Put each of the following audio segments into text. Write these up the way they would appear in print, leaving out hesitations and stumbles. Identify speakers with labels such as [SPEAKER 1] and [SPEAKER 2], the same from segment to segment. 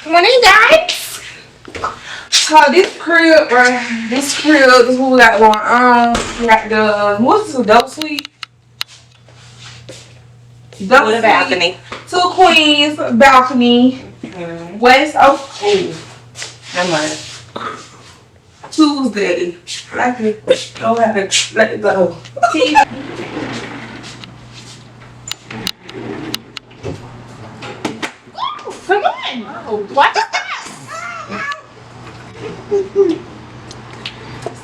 [SPEAKER 1] Morning, guys. So this crib, this is what we got going on. We got the what's this? Double suite. Double
[SPEAKER 2] With a balcony.
[SPEAKER 1] 2 queens, balcony. West. Never mind. Tuesday. Like it. Go ahead. Let it go. Come on. Watch that.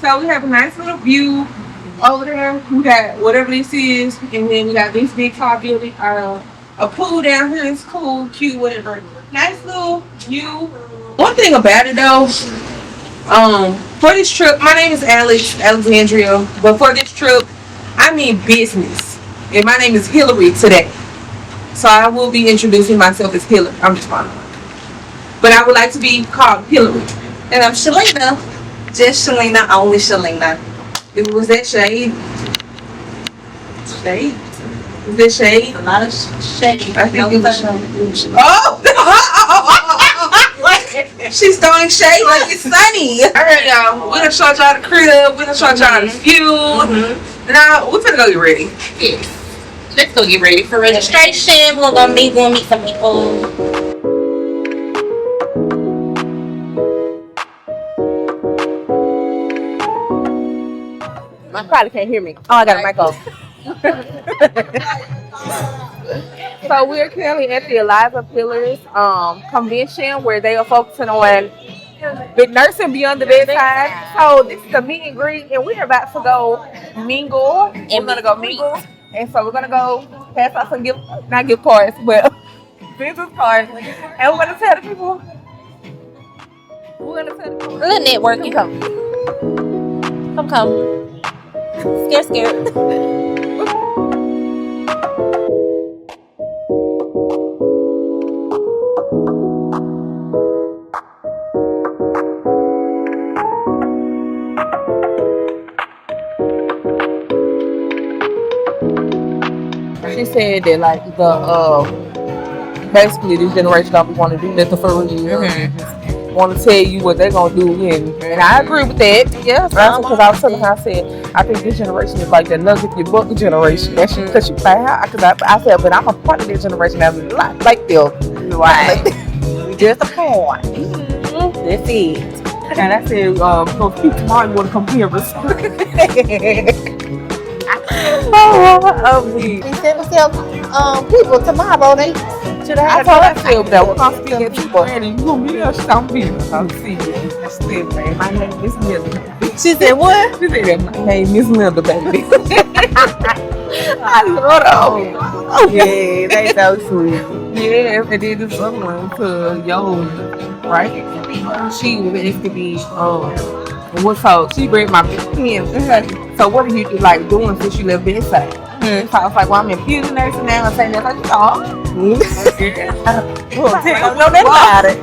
[SPEAKER 1] So we have a nice little view over there. We got whatever this is, and then we got this big tall building. A pool down here is cool, cute, whatever. Nice little view. One thing about it though, for this trip, my name is Alexandrea, but for this trip, I mean business, and my name is Hillary today. So I will be introducing myself as Hillary. I'm just fine. But I would like to be called Hillary.
[SPEAKER 2] And I'm Shelena. Just Shelena, only Shelena.
[SPEAKER 1] Was that shade? Shade? Is that shade?
[SPEAKER 2] A lot of shade.
[SPEAKER 1] I think it was shade. Oh! She's throwing shade like it's sunny. Alright, y'all. We done showed y'all the crib. We done showed y'all the view. Now, we finna go get ready.
[SPEAKER 2] Yes. Let's go get ready for registration. We're gonna meet some people.
[SPEAKER 1] I probably can't hear me. Oh, I got a mic on. So we're currently at the Eliza Pillars convention where they are focusing on the nursing beyond the bedside. So this is the meet and greet, and we're about to go mingle. We're gonna go mingle, and so we're gonna go pass out some not gift cards, but business cards, and we're gonna tell the people.
[SPEAKER 2] We're networking. Come. Scared.
[SPEAKER 1] She said that like basically this generation don't want to do nothing for real. Want to tell you what they're gonna do, and I agree with that. Yeah, because I was telling her, I said I think this generation is like the nugget your bucket generation. That's because you play how because I said, but I'm a part of this generation. I'm like them, right? Just a part. That's it. And I said, so Pete tomorrow you want to come here, but
[SPEAKER 2] He said himself, people tomorrow they should have.
[SPEAKER 1] I told that we're gonna speak at people. And you gonna be there, I'm here. I'm see you. I said, man, my name is Linda.
[SPEAKER 2] She said what?
[SPEAKER 1] She said, my name is Linda, baby. I love them. Oh yeah, they so sweet. Yeah, and then this other one to Yo, right? She used to be what's her? She bring my pen. So what do you like doing since you left Bedside? So I was like, well, I'm in beauty nursing now and saying that. I just I don't know that about it.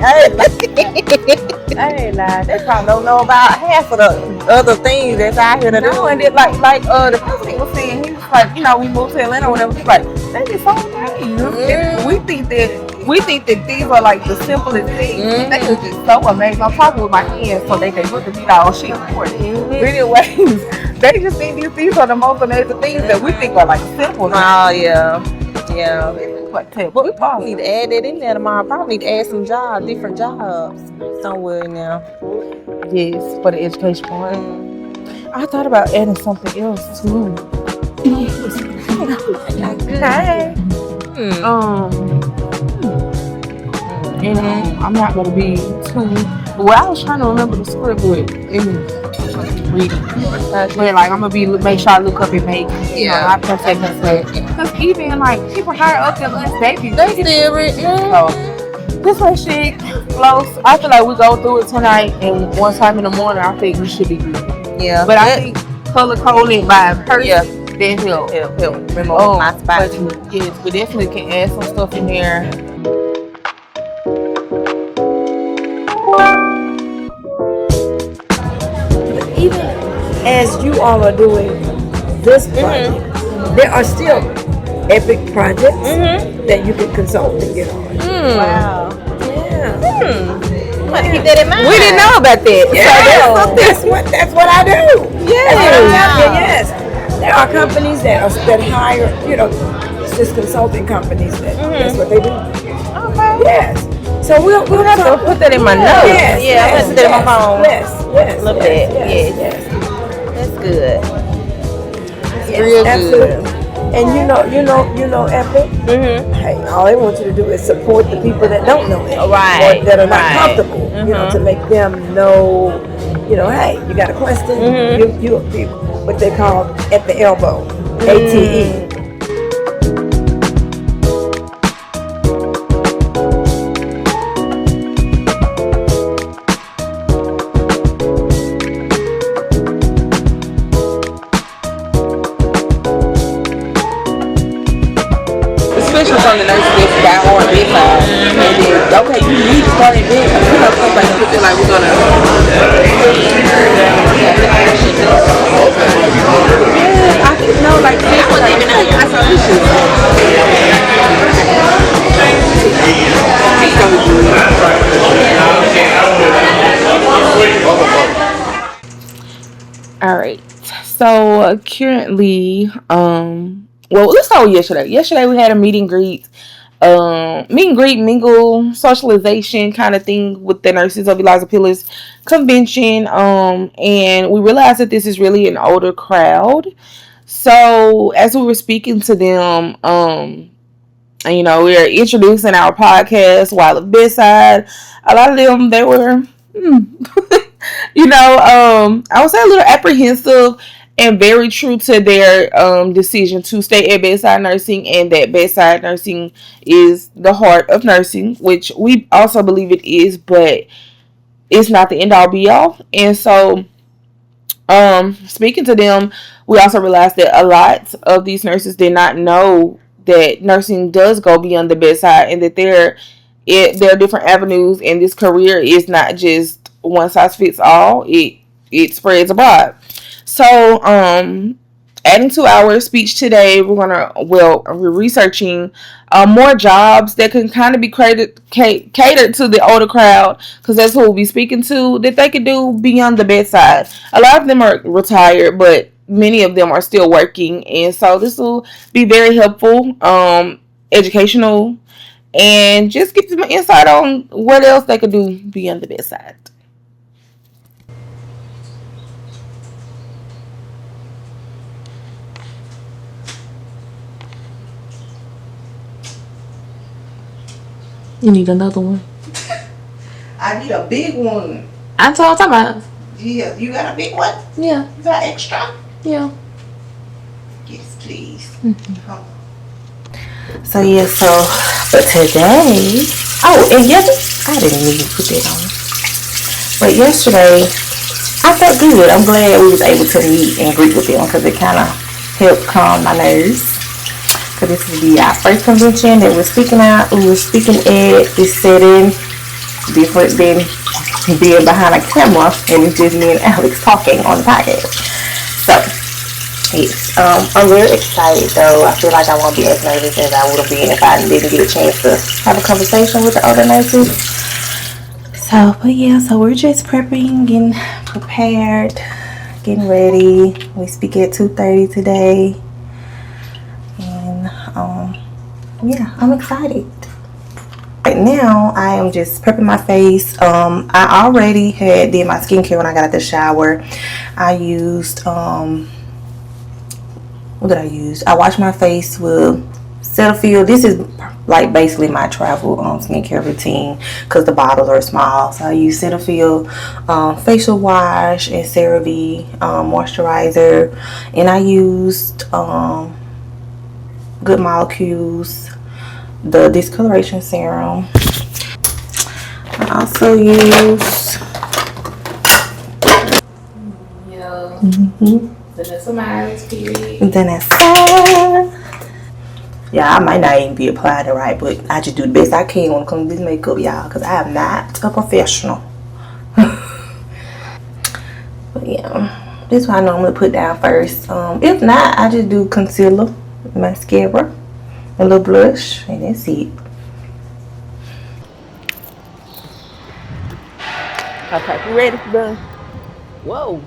[SPEAKER 1] I ain't lying. They probably don't know about half of the other things that's out here to do. And then like the president was saying, he was like, you know, we moved to Atlanta or whatever. He's like, they just so nice. We think that these are like the simplest things. They are just so amazing. I'm talking with my hands so they can look at me like, oh, she's important. Anyways, they just think these are the most amazing things that we think are like simple.
[SPEAKER 2] Oh yeah.
[SPEAKER 1] But we probably
[SPEAKER 2] need to add that in there tomorrow. Probably need to add some jobs, different jobs somewhere now.
[SPEAKER 1] Yes, for the education part. I thought about adding something else too. Hey. And I'm not gonna be too. Well, I was trying to remember the script, but reading. But like I'm gonna make sure I look up and make. I protect myself. Because even like people higher up than us, they
[SPEAKER 2] still reading.
[SPEAKER 1] So this one shit close. I feel like we go through it tonight, and one time in the morning, I think we should be good.
[SPEAKER 2] Yeah.
[SPEAKER 1] But I think color coding by person, that help.
[SPEAKER 2] Remove my spot.
[SPEAKER 1] Yes, we definitely can add some stuff in there.
[SPEAKER 3] Even as you all are doing this project, there are still epic projects that you can consult and get on.
[SPEAKER 2] Wow.
[SPEAKER 3] Yeah.
[SPEAKER 2] want to keep that in mind.
[SPEAKER 3] We didn't know about that.
[SPEAKER 1] Yeah.
[SPEAKER 3] So that's what I do. Yes. There are companies that hire, just consulting companies that's what they do.
[SPEAKER 2] Okay.
[SPEAKER 3] Yes. So we'll
[SPEAKER 2] have to put that in my notes.
[SPEAKER 3] Yes,
[SPEAKER 2] Yeah, I have to put that in my phone.
[SPEAKER 3] Yes.
[SPEAKER 2] A little bit. Yes. That's good. It's real
[SPEAKER 3] absolutely.
[SPEAKER 2] good.
[SPEAKER 3] And you know, Epic. Hey, all they want you to do is support the people that don't know it,
[SPEAKER 2] Right.
[SPEAKER 3] or that are not comfortable. To make them know. Hey, you got a question? You what they call at the elbow, ATE.
[SPEAKER 1] Especially from the nurses that's got on bedside. And then, okay, you need to start in bed. Somebody put it like we're gonna. Yeah, I didn't know, like, I wasn't even know I saw issues.
[SPEAKER 4] All right. So currently, well, let's start with yesterday. Yesterday we had a meet and greet, mingle, socialization kind of thing with the nurses of Elizar Pillars convention. And we realized that this is really an older crowd. So as we were speaking to them, and we were introducing our podcast while at Bedside, a lot of them, they were, I would say a little apprehensive and very true to their decision to stay at bedside nursing, and that bedside nursing is the heart of nursing, which we also believe it is, but it's not the end all be all. And so speaking to them, we also realized that a lot of these nurses did not know that nursing does go beyond the bedside, and that there are different avenues, and this career is not just one size fits all. It spreads abroad. So adding to our speech today, we're researching more jobs that can kind of be catered to the older crowd, because that's who we'll be speaking to, that they could do beyond the bedside. A lot of them are retired, but many of them are still working, and so this will be very helpful, educational, and just give them insight on what else they could do beyond the bedside. You need another one?
[SPEAKER 1] I need a big one.
[SPEAKER 4] I'm talking about.
[SPEAKER 1] Yeah, you got a big one?
[SPEAKER 4] Yeah.
[SPEAKER 1] You got extra?
[SPEAKER 4] Yeah.
[SPEAKER 1] Yes, please.
[SPEAKER 4] So but today, and yesterday, I didn't even put that on. But yesterday, I felt good. I'm glad we was able to meet and greet with them, because it kind of helped calm my nerves. Because this will be our first convention that we're speaking at. We were speaking at this setting, different than being behind a camera, and it's just me and Alex talking on the podcast. So, yes, I'm very excited though. I feel like I won't be as nervous as I would have been if I didn't get a chance to have a conversation with the older nurses. So, so we're just prepping, getting prepared, getting ready. We speak at 2:30 today. I'm excited. Right now, I am just prepping my face. I already did my skincare when I got out the shower. I used, what did I use? I washed my face with Cetaphil. This is like basically my travel skincare routine, because the bottles are small. So I use Cetaphil facial wash and CeraVe moisturizer, and I used Good Molecules, the discoloration serum. I also use Then that's fine. Yeah, I might not even be applying it right, but I just do the best I can when it comes to this makeup, y'all, because I am not a professional. But yeah, this one I normally put down first. If not, I just do concealer, mascara, a little blush, and that's it. Okay, you ready? Done.
[SPEAKER 2] Whoa.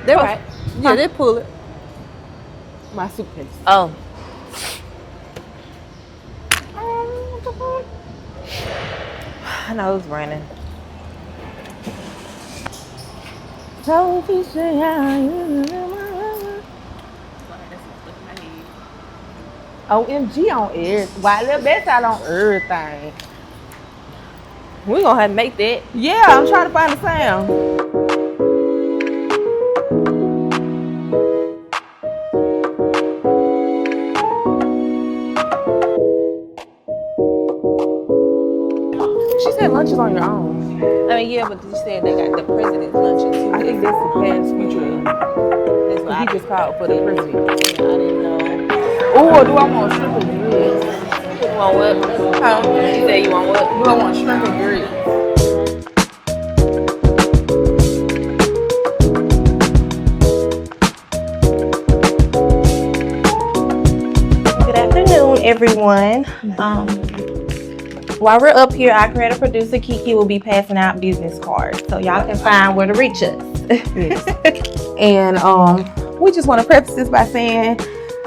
[SPEAKER 2] They're right. Yeah, they pull it.
[SPEAKER 4] My suitcase.
[SPEAKER 2] Oh. I know it's raining.
[SPEAKER 4] OMG on air. Why the Bedside on everything?
[SPEAKER 2] We're gonna have to make that.
[SPEAKER 4] Yeah, I'm trying to find the sound. She said lunch is on your own.
[SPEAKER 2] I mean, yeah, but you said they got the president's luncheon too.
[SPEAKER 4] I think that's the past future.
[SPEAKER 2] That's what
[SPEAKER 4] He just called for the president.
[SPEAKER 2] I didn't know.
[SPEAKER 4] Oh, do I want shrimp and grits?
[SPEAKER 2] You want what?
[SPEAKER 4] Huh?
[SPEAKER 2] You say you want what?
[SPEAKER 4] Do I want shrimp and grits?
[SPEAKER 2] Good afternoon, everyone. While we're up here, our creative producer Kiki will be passing out business cards, so y'all can find where to reach us.
[SPEAKER 4] Yes. And we just want to preface this by saying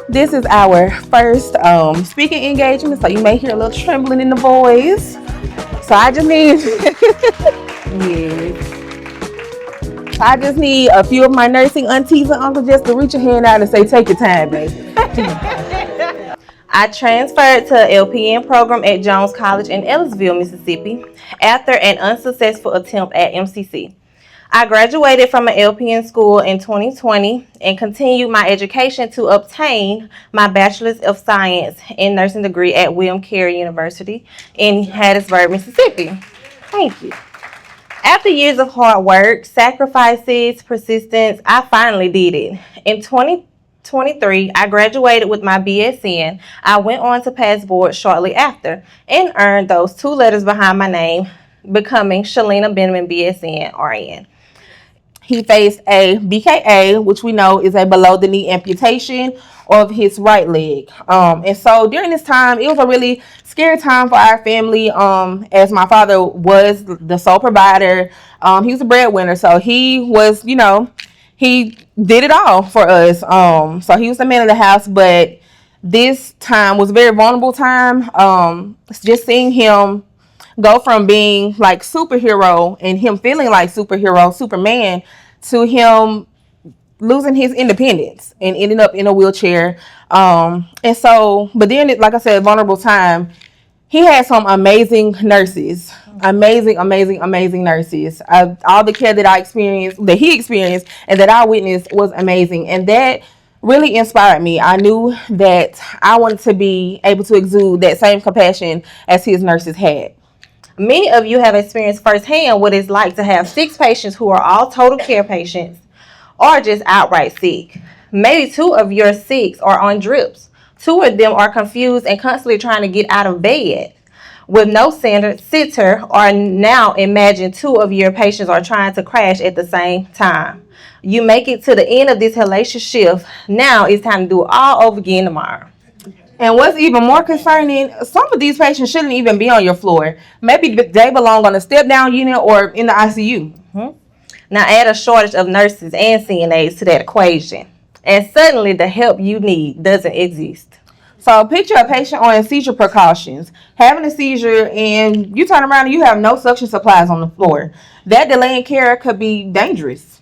[SPEAKER 4] this is our first speaking engagement, so you may hear a little trembling in the voice. So I just need yes. I just need a few of my nursing aunties and uncles just to reach a hand out and say, take your time, baby.
[SPEAKER 2] I transferred to an LPN program at Jones College in Ellisville, Mississippi, after an unsuccessful attempt at MCC. I graduated from an LPN school in 2020 and continued my education to obtain my Bachelor's of Science in Nursing degree at William Carey University in Hattiesburg, Mississippi. Thank you. After years of hard work, sacrifices, persistence, I finally did it. In 2023, I graduated with my BSN. I went on to pass board shortly after and earned those 2 letters behind my name, becoming Shelena Benjamin BSN RN. He faced a BKA, which we know is a below the knee amputation of his right leg. And so during this time, it was a really scary time for our family, as my father was the sole provider. He was a breadwinner, so he was, he did it all for us. So he was the man of the house, but this time was a very vulnerable time. Just seeing him go from being like superhero and him feeling like superhero, Superman, to him losing his independence and ending up in a wheelchair. And so, but then, like I said, vulnerable time. He had some amazing nurses, amazing nurses. All the care that he experienced, and that I witnessed was amazing. And that really inspired me. I knew that I wanted to be able to exude that same compassion as his nurses had. Many of you have experienced firsthand what it's like to have 6 patients who are all total care patients or just outright sick. Maybe 2 of your 6 are on drips. 2 of them are confused and constantly trying to get out of bed with no sitter, or now imagine 2 of your patients are trying to crash at the same time. You make it to the end of this hellacious shift. Now it's time to do it all over again tomorrow.
[SPEAKER 4] And what's even more concerning, some of these patients shouldn't even be on your floor. Maybe they belong on a step-down unit or in the ICU.
[SPEAKER 2] Mm-hmm. Now add a shortage of nurses and CNAs to that equation, and suddenly the help you need doesn't exist.
[SPEAKER 4] So picture a patient on seizure precautions, having a seizure, and you turn around and you have no suction supplies on the floor. That delay in care could be dangerous.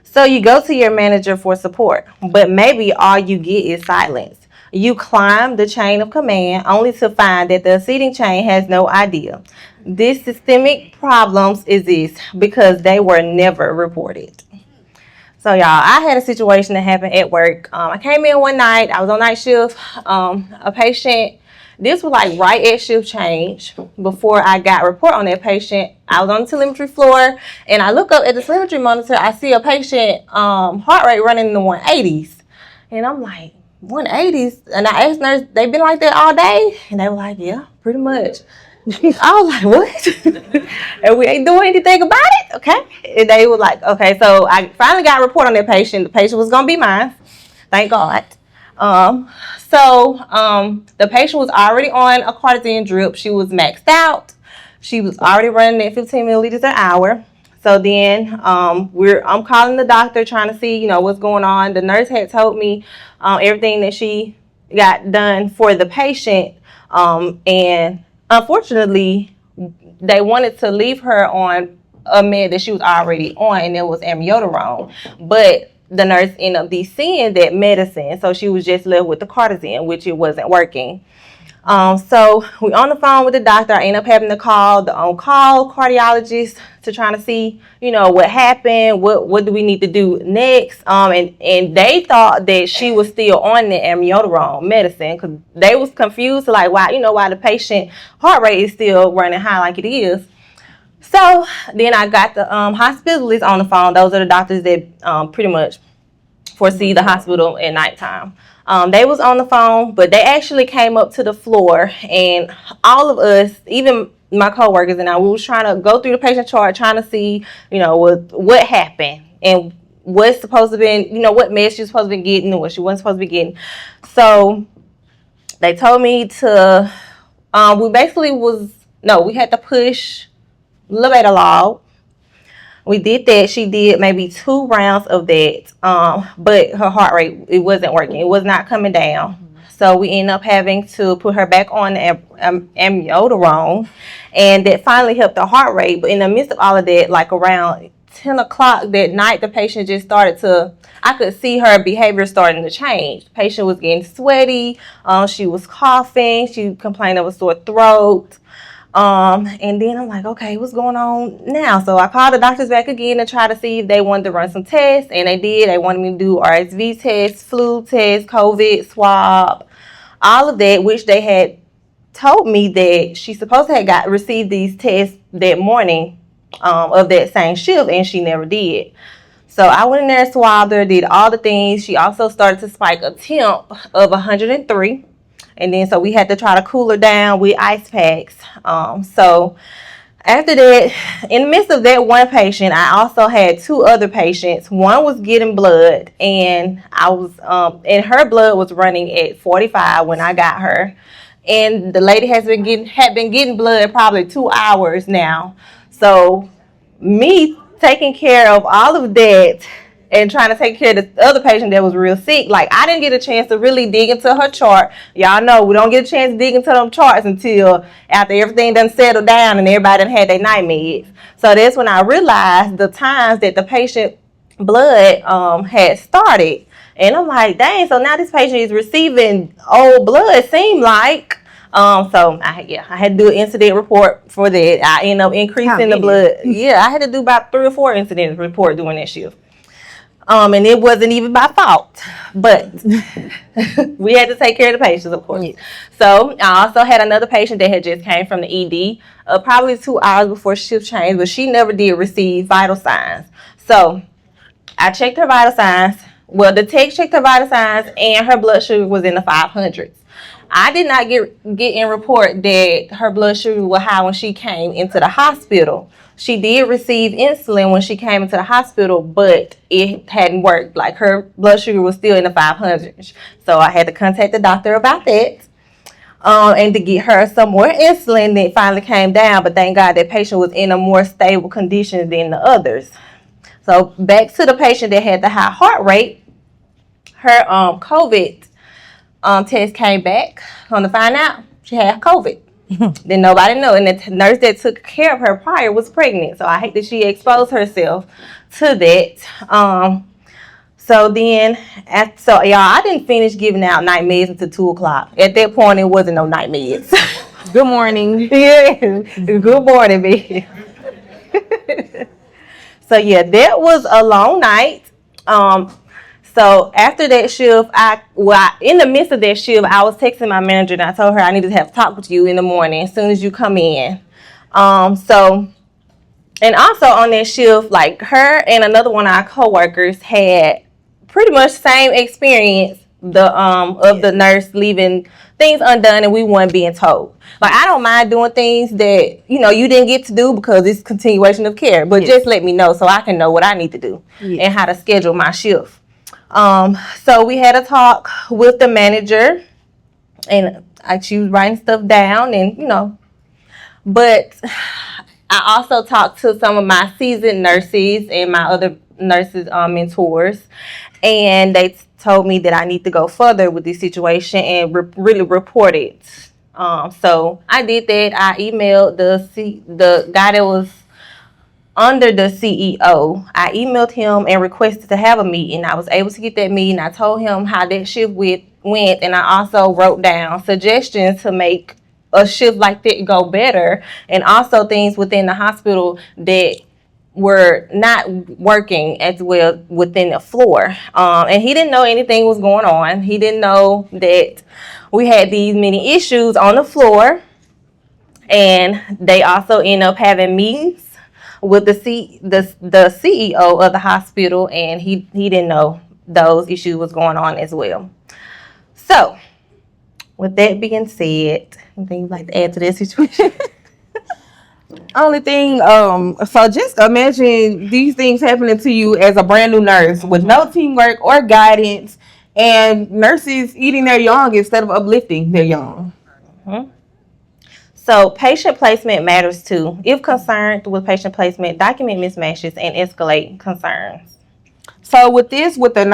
[SPEAKER 2] So you go to your manager for support, but maybe all you get is silence. You climb the chain of command only to find that the seating chain has no idea. These systemic problems exist because they were never reported. So y'all, I had a situation that happened at work. I came in one night, I was on night shift. A patient, this was like right at shift change. Before I got a report on that patient, I was on the telemetry floor and I look up at the telemetry monitor, I see a patient heart rate running in the 180s. And I'm like, 180s? And I asked nurse, they been like that all day? And they were like, yeah, pretty much. I was like, what? And we ain't doing anything about it? Okay. And they were like, okay. So I finally got a report on that patient. The patient was going to be mine. Thank God. The patient was already on a cortisone drip. She was maxed out. She was already running at 15 milliliters an hour. So then I'm calling the doctor trying to see, what's going on. The nurse had told me everything that she got done for the patient. And unfortunately, they wanted to leave her on a med that she was already on, and it was amiodarone. But the nurse ended up seeing that medicine, so she was just left with the cortisone, which it wasn't working. So we on the phone with the doctor. I end up having to call the on-call cardiologist to try to see, what happened, what do we need to do next. And they thought that she was still on the amiodarone medicine because they was confused, like why the patient heart rate is still running high like it is. So then I got the hospitalists on the phone. Those are the doctors that pretty much foresee the hospital at nighttime. They was on the phone, but they actually came up to the floor, and all of us, even my coworkers and I, we was trying to go through the patient chart, trying to see, what happened and what's supposed to be, what meds she was supposed to be getting and what she wasn't supposed to be getting. So they told me to, we had to push labetalol. We did that. She did maybe 2 rounds of that, but her heart rate, it wasn't working. It was not coming down. So we ended up having to put her back on amiodarone, and that finally helped the heart rate. But in the midst of all of that, like around 10 o'clock that night, the patient just I could see her behavior starting to change. The patient was getting sweaty. She was coughing. She complained of a sore throat. And then I'm like, okay, what's going on now? So I called the doctors back again to try to see if they wanted to run some tests, and they did. They wanted me to do RSV tests, flu tests, COVID swab, all of that, which they had told me that she's supposed to have received these tests that morning of that same shift, and she never did. So I went in there, swabbed her, did all the things. She also started to spike a temp of 103. And then so we had to try to cool her down with ice packs. So after that, in the midst of that one patient, I also had 2 other patients. One was getting blood, and and her blood was running at 45 when I got her. And the lady had been getting blood probably 2 hours now. So me taking care of all of that and trying to take care of the other patient that was real sick, like I didn't get a chance to really dig into her chart. Y'all know we don't get a chance to dig into them charts until after everything done settled down and everybody done had their night meds. So that's when I realized the times that the patient blood had started. And I'm like, dang, so now this patient is receiving old blood, seemed like. So I had to do an incident report for that. I ended up increasing the blood. Yeah, I had to do about 3 or 4 incident report during that shift. And it wasn't even my fault, but we had to take care of the patients, of course. Yeah. So I also had another patient that had just came from the ED, probably 2 hours before shift change, but she never did receive vital signs. So I checked her vital signs. Well, the tech checked her vital signs, and her blood sugar was in the 500s. I did not get in report that her blood sugar was high when she came into the hospital. She did receive insulin when she came into the hospital, but it hadn't worked. Like her blood sugar was still in the 500s. So I had to contact the doctor about that. And to get her some more insulin. It finally came down, but thank God that patient was in a more stable condition than the others. So back to the patient that had the high heart rate, her COVID test came back. On to find out she had COVID. Then nobody knew, and the nurse that took care of her prior was pregnant. So I hate that she exposed herself to that. So y'all, I didn't finish giving out night meds until 2 o'clock. At that point, it wasn't no night meds.
[SPEAKER 4] Good morning.
[SPEAKER 2] Yeah, good morning, baby. So yeah, that was a long night. So after that shift, in the midst of that shift, I was texting my manager and I told her I needed to have a talk with you in the morning as soon as you come in. And also on that shift, like her and another one of our coworkers had pretty much same experience of the nurse leaving things undone and we weren't being told. Like I don't mind doing things that you didn't get to do because it's continuation of care, but just let me know so I can know what I need to do and how to schedule my shift. So we had a talk with the manager, and she was writing stuff down, and But I also talked to some of my seasoned nurses and my other nurses mentors, and they told me that I need to go further with this situation and really report it. So I did that. I emailed the guy that was under the CEO. I emailed him and requested to have a meeting. I was able to get that meeting. I told him how that shift went, and I also wrote down suggestions to make a shift like that go better, and also things within the hospital that were not working as well within the floor. And he didn't know anything was going on. He didn't know that we had these many issues on the floor, and they also end up having meetings with the CEO of the hospital, and he didn't know those issues was going on as well. So, with that being said, anything you'd like to add to this situation?
[SPEAKER 4] Only thing, so just imagine these things happening to you as a brand new nurse with no teamwork or guidance, and nurses eating their young instead of uplifting their young.
[SPEAKER 2] Mm-hmm. So patient placement matters too. If concerned with patient placement, document mismatches and escalate concerns.
[SPEAKER 4] So with the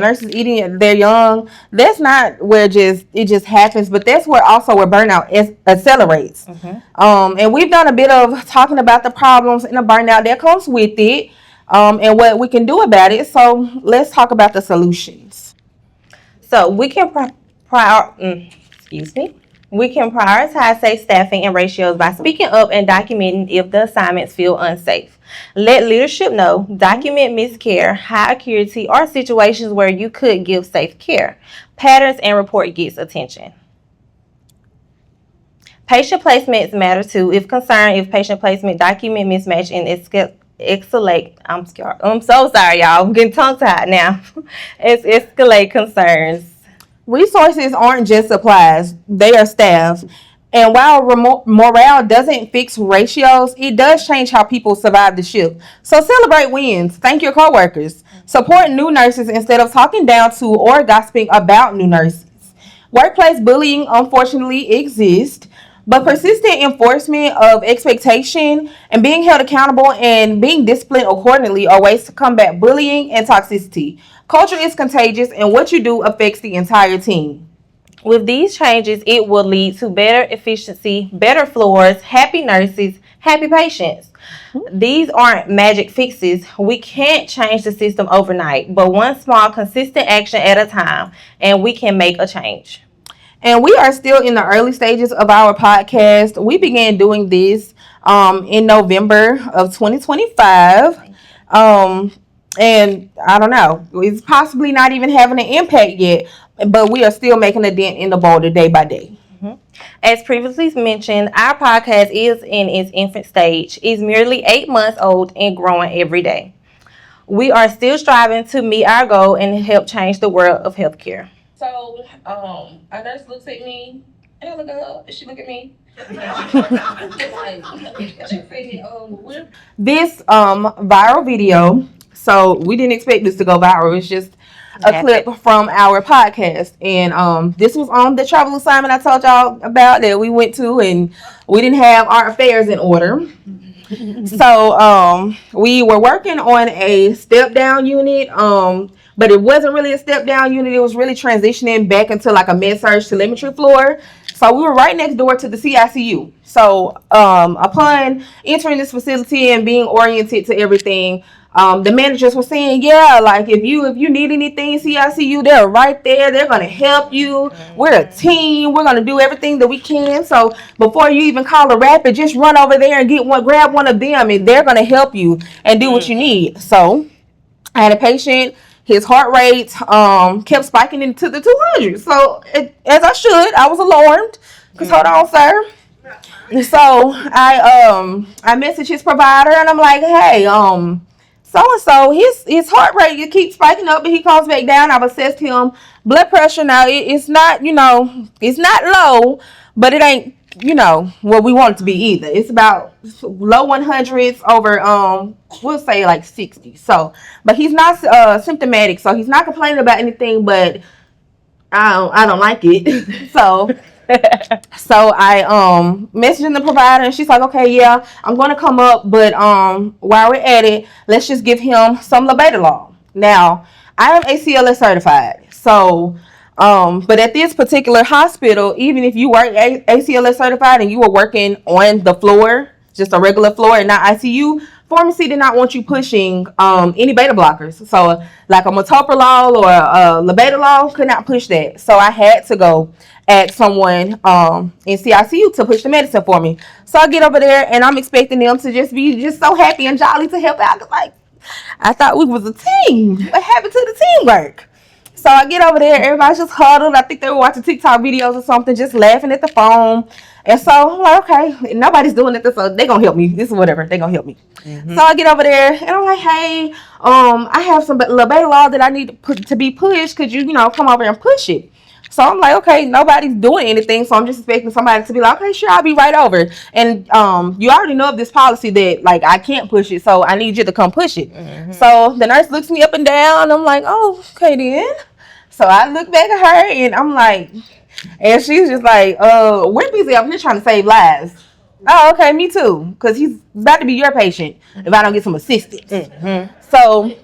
[SPEAKER 4] nurses eating their young, that's not where it just happens, but that's where burnout accelerates. Mm-hmm. And we've done a bit of talking about the problems and the burnout that comes with it, and what we can do about it. So let's talk about the solutions.
[SPEAKER 2] So we can We can prioritize safe staffing and ratios by speaking up and documenting if the assignments feel unsafe. Let leadership know, document miscare, high acuity, or situations where you could give safe care. Patterns and report gets attention. Patient placements matter too. If concerned, if patient placement, document mismatch and escalate. I'm so sorry, y'all. I'm getting tongue tied now. Escalate concerns.
[SPEAKER 4] Resources aren't just supplies, they are staff. And while morale doesn't fix ratios, it does change how people survive the shift. So celebrate wins. Thank your coworkers. Support new nurses instead of talking down to or gossiping about new nurses. Workplace bullying, unfortunately, exists, but persistent enforcement of expectation and being held accountable and being disciplined accordingly are ways to combat bullying and toxicity. Culture is contagious, and what you do affects the entire team.
[SPEAKER 2] With these changes, it will lead to better efficiency, better floors, happy nurses, happy patients. These aren't magic fixes. We can't change the system overnight, but one small, consistent action at a time, and we can make a change.
[SPEAKER 4] And we are still in the early stages of our podcast. We began doing this in November of 2025. And I don't know, it's possibly not even having an impact yet, but we are still making a dent in the boulder day by day.
[SPEAKER 2] Mm-hmm. As previously mentioned, our podcast is in its infant stage. It's merely 8 months old and growing every day. We are still striving to meet our goal and help change the world of healthcare. So, a nurse looks at me, and I look at her, and she look at me.
[SPEAKER 4] This viral video, so we didn't expect this to go viral. It's just a clip from our podcast, and this was on the travel assignment I told y'all about that we went to, and we didn't have our affairs in order. So we were working on a step down unit, but it wasn't really a step down unit. It was really transitioning back into like a med-surg telemetry floor. So we were right next door to the CICU. So upon entering this facility and being oriented to everything, the managers were saying, yeah, like if you need anything, CICU, they're right there. They're going to help you. We're a team. We're going to do everything that we can. So before you even call a rapid, just run over there and grab one of them, and they're going to help you and do what you need. So I had a patient. His heart rate kept spiking into the 200s. So as I should, I was alarmed. Because hold on, sir. So I messaged his provider, and I'm like, hey, so-and-so, his heart rate keeps spiking up, but he calms back down. I've assessed him blood pressure. Now, it's not, it's not low, but it ain't, what we want it to be either. It's about low 100s over, we'll say like 60. So, but he's not symptomatic, so he's not complaining about anything, but I don't like it. So
[SPEAKER 2] So I messaging the provider, and she's like, okay, yeah, I'm gonna come up, but while we're at it, let's just give him some labetalol. Now, I am ACLS certified, so but at this particular hospital, even if you were ACLS certified and you were working on the floor, just a regular floor and not ICU, pharmacy did not want you pushing any beta blockers. So like a metoprolol or a labetalol, could not push that. So I had to go ask someone in CICU to push the medicine for me. So I get over there and I'm expecting them to just be just so happy and jolly to help out. Like, I thought we was a team. What happened to the teamwork? So I get over there, everybody's just huddled. I think they were watching TikTok videos or something, just laughing at the phone. And so I'm like, okay, nobody's doing it, so they're gonna help me. This is whatever, they're gonna help me. Mm-hmm. So I get over there and I'm like, hey, I have some labetalol that I need to be pushed. Could you come over and push it? So I'm like, okay, nobody's doing anything, so I'm just expecting somebody to be like, okay, sure, I'll be right over. And you already know of this policy that like I can't push it, so I need you to come push it. Mm-hmm. So the nurse looks me up and down. I'm like, oh, okay then. So I look back at her and I'm like, and she's just like, we're busy up here trying to save lives. Oh, okay, me too, because he's about to be your patient if I don't get some assistance. Mm-hmm. So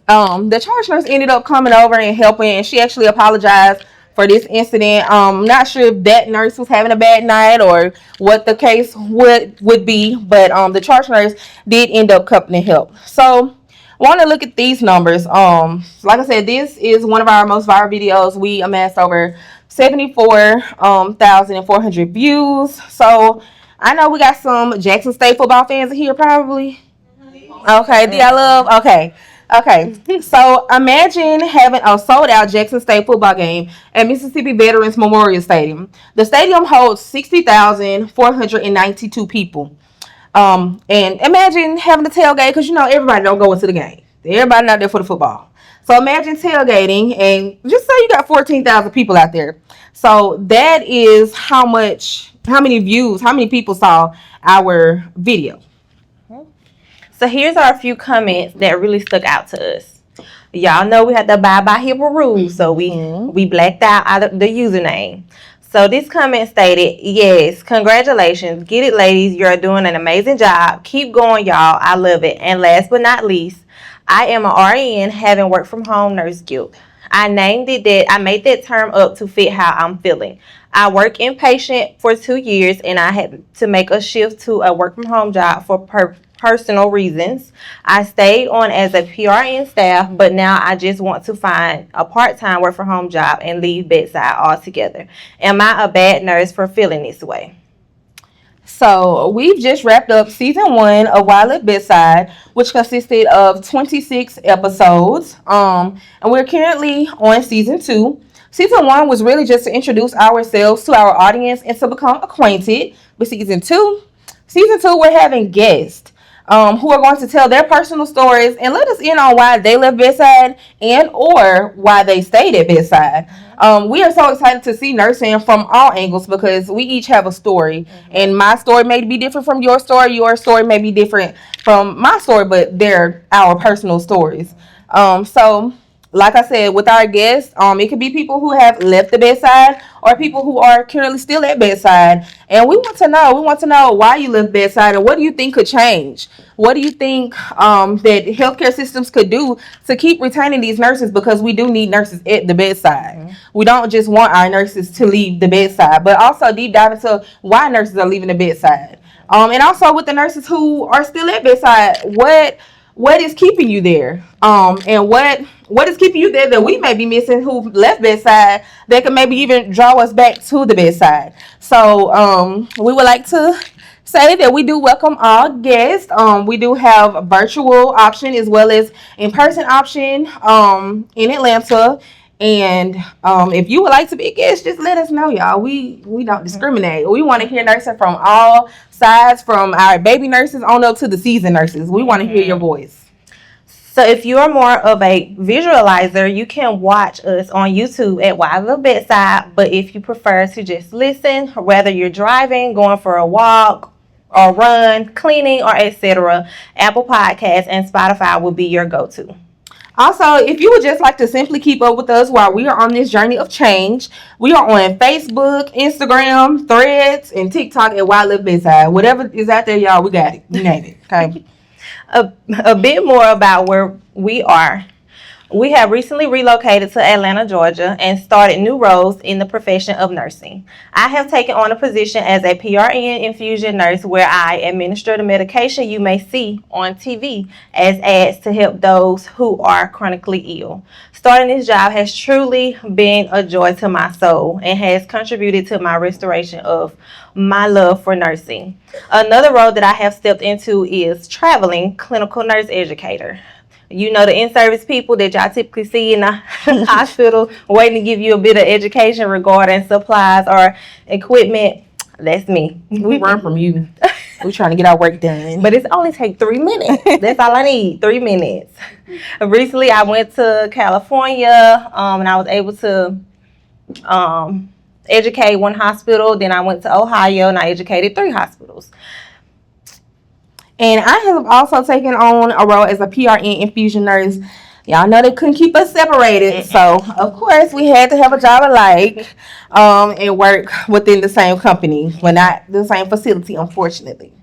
[SPEAKER 2] the charge nurse ended up coming over and helping, and she actually apologized for this incident. I'm not sure if that nurse was having a bad night or what the case would be, but the charge nurse did end up coming to help. So I want to look at these numbers. Like I said, this is one of our most viral videos. We amassed over 74,400 views. So I know we got some Jackson State football fans here probably. Okay, do y'all love? Okay. So imagine having a sold out Jackson State football game at Mississippi Veterans Memorial Stadium. The stadium holds 60,492 people. And imagine having a tailgate, because everybody don't go into the game. Everybody not there for the football. So imagine tailgating, and just say you got 14,000 people out there. So that is how many views, how many people saw our video.
[SPEAKER 5] So here's our few comments that really stuck out to us. Y'all know we had to abide by HIPAA rules, so we blacked out the username. So this comment stated, yes, congratulations. Get it, ladies. You're doing an amazing job. Keep going, y'all. I love it. And last but not least, I am an RN having work from home nurse guilt. I made that term up to fit how I'm feeling. I work inpatient for 2 years, and I had to make a shift to a work from home job for personal reasons. I stayed on as a PRN staff, but now I just want to find a part-time work from home job and leave bedside altogether. Am I a bad nurse for feeling this way?
[SPEAKER 2] So we've just wrapped up season 1 of While at Bedside, which consisted of 26 episodes. And we're currently on season 2. Season 1 was really just to introduce ourselves to our audience and to become acquainted with season 2. Season 2, we're having guests who are going to tell their personal stories and let us in on why they left bedside and or why they stayed at bedside. We are so excited to see nursing from all angles because we each have a story. And my story may be different from your story. Your story may be different from my story, but they're our personal stories. So like I said, with our guests, it could be people who have left the bedside or people who are currently still at bedside. And we want to know why you left bedside and what do you think could change? What do you think that healthcare systems could do to keep retaining these nurses? Because we do need nurses at the bedside. Mm-hmm. We don't just want our nurses to leave the bedside, but also deep dive into why nurses are leaving the bedside. And also with the nurses who are still at bedside, what is keeping you there? And what is keeping you there that we may be missing who left bedside that can maybe even draw us back to the bedside? So we would like to say that we do welcome all guests. We do have a virtual option as well as in-person option in Atlanta. And if you would like to be a guest, just let us know, y'all. We don't discriminate. We want to hear nursing from all sides, from our baby nurses on up to the seasoned nurses. We want to hear your voice.
[SPEAKER 5] So if you are more of a visualizer, you can watch us on YouTube at While at Bedside. But if you prefer to just listen, whether you're driving, going for a walk, or run, cleaning, or etc., Apple Podcasts and Spotify will be your go-to.
[SPEAKER 4] Also, if you would just like to simply keep up with us while we are on this journey of change, we are on Facebook, Instagram, Threads, and TikTok at Wild Live Bedside. Whatever is out there, y'all, we got it. We name it. Okay.
[SPEAKER 5] A bit more about where we are. We have recently relocated to Atlanta, Georgia, and started new roles in the profession of nursing. I have taken on a position as a PRN infusion nurse where I administer the medication you may see on TV as ads to help those who are chronically ill. Starting this job has truly been a joy to my soul and has contributed to my restoration of my love for nursing. Another role that I have stepped into is traveling clinical nurse educator. You know, the in-service people that y'all typically see in the hospital waiting to give you a bit of education regarding supplies or equipment. That's me.
[SPEAKER 4] We run from you. We're trying to get our work done.
[SPEAKER 5] But it's only take 3 minutes. That's all I need, 3 minutes. Recently, I went to California, and I was able to educate one hospital. Then I went to Ohio, and I educated 3 hospitals.
[SPEAKER 4] And I have also taken on a role as a PRN infusion nurse. Y'all know they couldn't keep us separated. So, of course, we had to have a job alike and work within the same company. Well, not the same facility, unfortunately.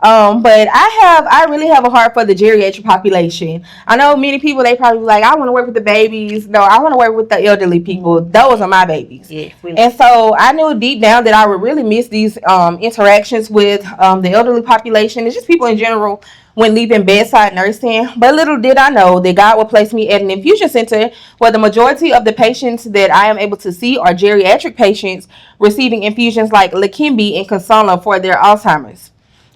[SPEAKER 4] But I really have a heart for the geriatric population. I know many people, they probably be like, I want to work with the babies. No, I want to work with the elderly people. Those are my babies.
[SPEAKER 5] Yes,
[SPEAKER 4] and so I knew deep down that I would really miss these interactions with the elderly population and just people in general when leaving bedside nursing. But little did I know that God would place me at an infusion center where the majority of the patients that I am able to see are geriatric patients receiving infusions like Leqembi and Consola for their Alzheimer's.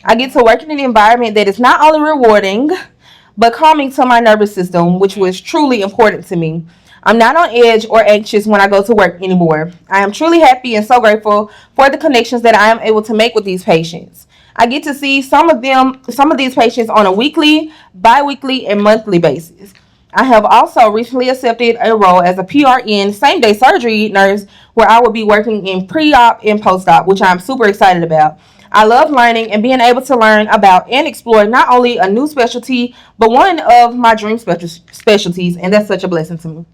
[SPEAKER 4] I get to work in an environment that is not only rewarding, but calming to my nervous system, which was truly important to me. I'm not on edge or anxious when I go to work anymore. I am truly happy and so grateful for the connections that I am able to make with these patients. I get to see some of these patients on a weekly, bi-weekly, and monthly basis. I have also recently accepted a role as a PRN same-day surgery nurse where I will be working in pre-op and post-op, which I'm super excited about. I love learning and being able to learn about and explore not only a new specialty, but one of my dream specialties, and that's such a blessing to me.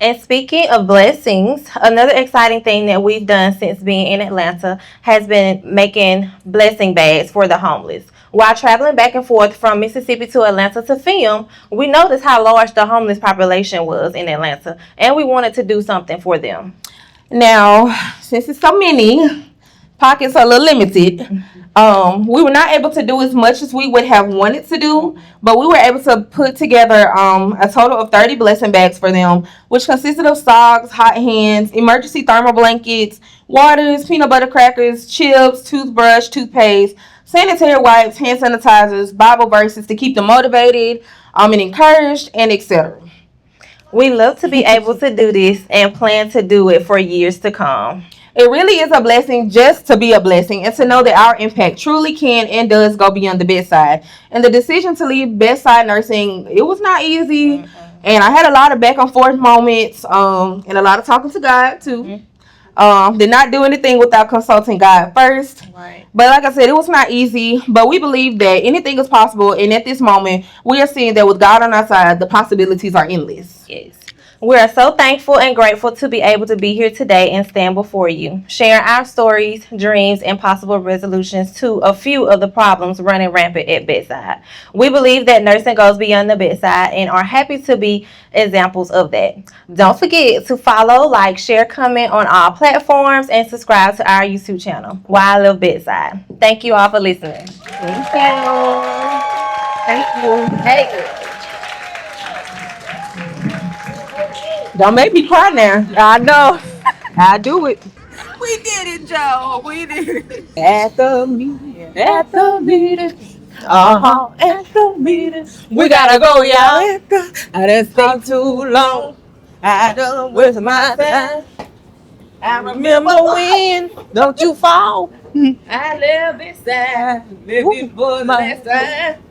[SPEAKER 5] And speaking of blessings, another exciting thing that we've done since being in Atlanta has been making blessing bags for the homeless. While traveling back and forth from Mississippi to Atlanta to film, we noticed how large the homeless population was in Atlanta, and we wanted to do something for them.
[SPEAKER 4] Now, since it's so many, pockets are a little limited. We were not able to do as much as we would have wanted to do, but we were able to put together a total of 30 blessing bags for them, which consisted of socks, hot hands, emergency thermal blankets, waters, peanut butter crackers, chips, toothbrush, toothpaste, sanitary wipes, hand sanitizers, Bible verses to keep them motivated and encouraged, and etc.
[SPEAKER 5] We love to be able to do this and plan to do it for years to come.
[SPEAKER 4] It really is a blessing just to be a blessing and to know that our impact truly can and does go beyond the bedside. And the decision to leave bedside nursing, it was not easy. And I had a lot of back and forth moments and a lot of talking to God too. Did not do anything without consulting God first.
[SPEAKER 5] Right.
[SPEAKER 4] But like I said, it was not easy. But we believe that anything is possible. And at this moment, we are seeing that with God on our side, the possibilities are endless.
[SPEAKER 5] Yes. We are so thankful and grateful to be able to be here today and stand before you, sharing our stories, dreams, and possible resolutions to a few of the problems running rampant at bedside. We believe that nursing goes beyond the bedside and are happy to be examples of that. Don't forget to follow, like, share, comment on all platforms, and subscribe to our YouTube channel, Why I Live Bedside. Thank you all for listening.
[SPEAKER 4] Thank you. Thank you. Hey. Don't make me cry now. I know. I do it.
[SPEAKER 1] We did it, Joe. We did it.
[SPEAKER 4] At the meeting. At the meeting. At the meeting. We gotta go, y'all. I done stayed too long. I done wasted my time. I remember when. Don't you fall. I live beside. Living for the last time.